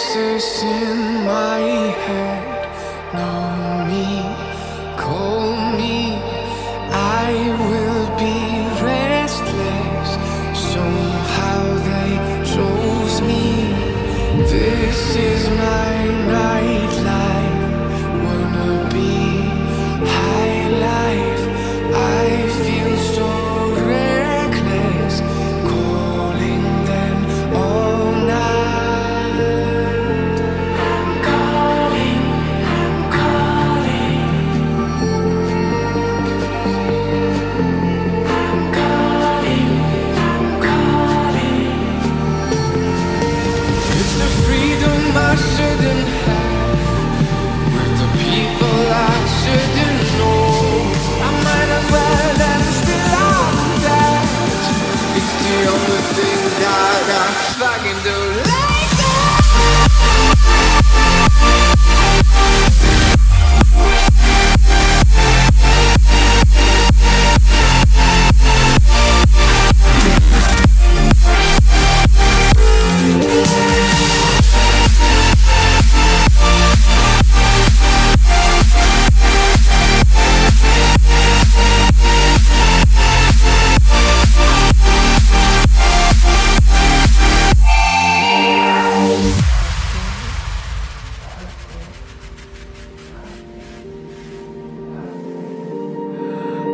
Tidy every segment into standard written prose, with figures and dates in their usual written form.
voices in my head know me, call me. I will be restless. Somehow they chose me. This is my nightlife. Wanna be high life. I feel so reckless, calling them all night. I'm calling, I'm calling. I'm calling, I'm calling. It's the freedom I shouldn't have, with the people I shouldn't know. I might as well and still I'm that. It's the only thing that I fucking do like that.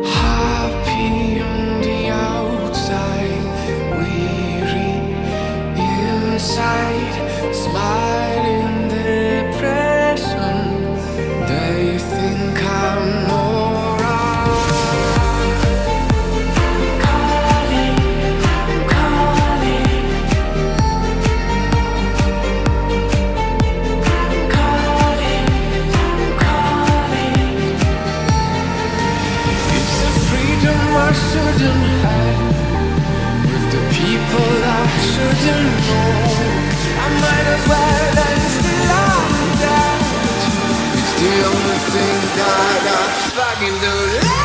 Happy on the outside, weary inside, smiling depression. They think I'm alright. I'm calling, I'm calling. I'm calling, I'm calling. It's the freedom I shouldn't have, with the people I shouldn't know. I might as well and still I'm that. It's the only thing that I fucking do like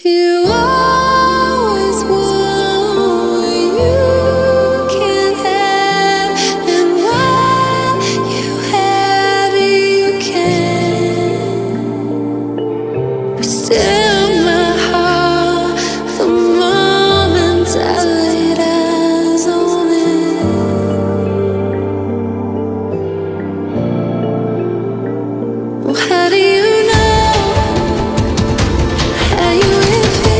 You always want what you can't have, and what you have you can. But still, my heart, the moment I laid eyes on it. Well, how do you know how you will feel?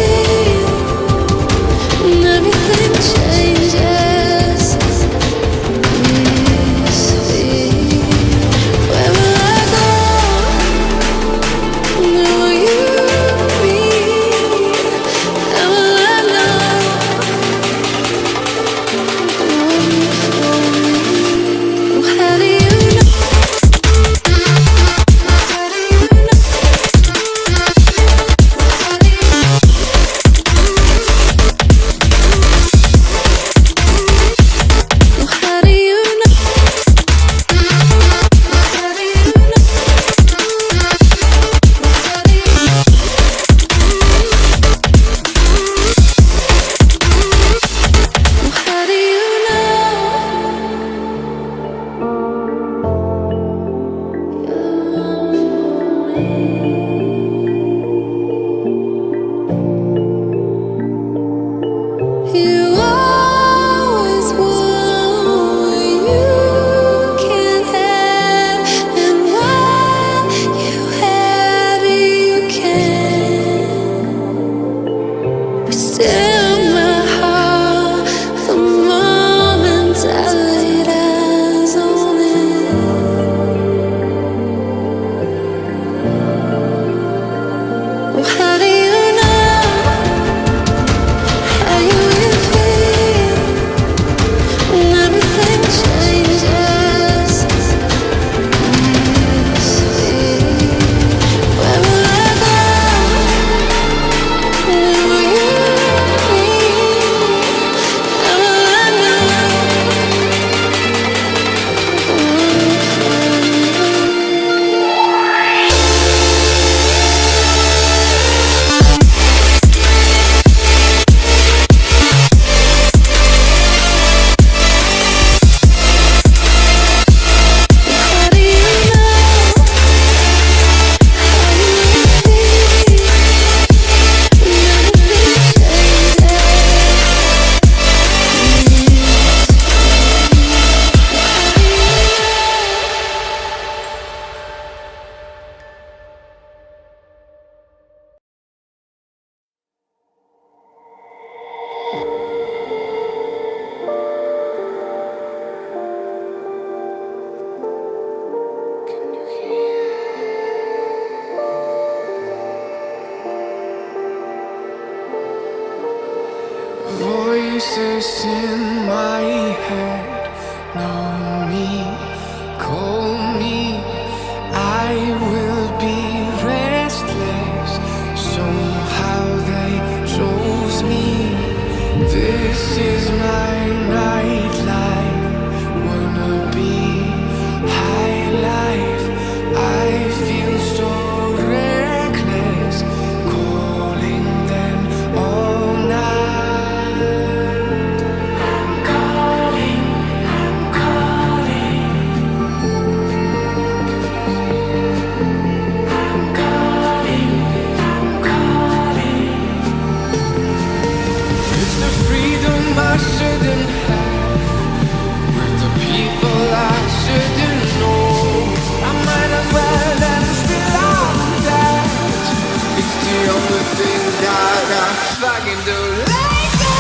Voices in my head know me, call me. I will be restless. Somehow they chose me. This is my nightlife. Wanna be high life. I feel so reckless, calling them all night. I'm calling, I'm calling. I'm calling, I'm calling. It's the freedom I shouldn't have, with the people I shouldn't know. I might as well end still on that. It's the only thing that I fucking do. Let go.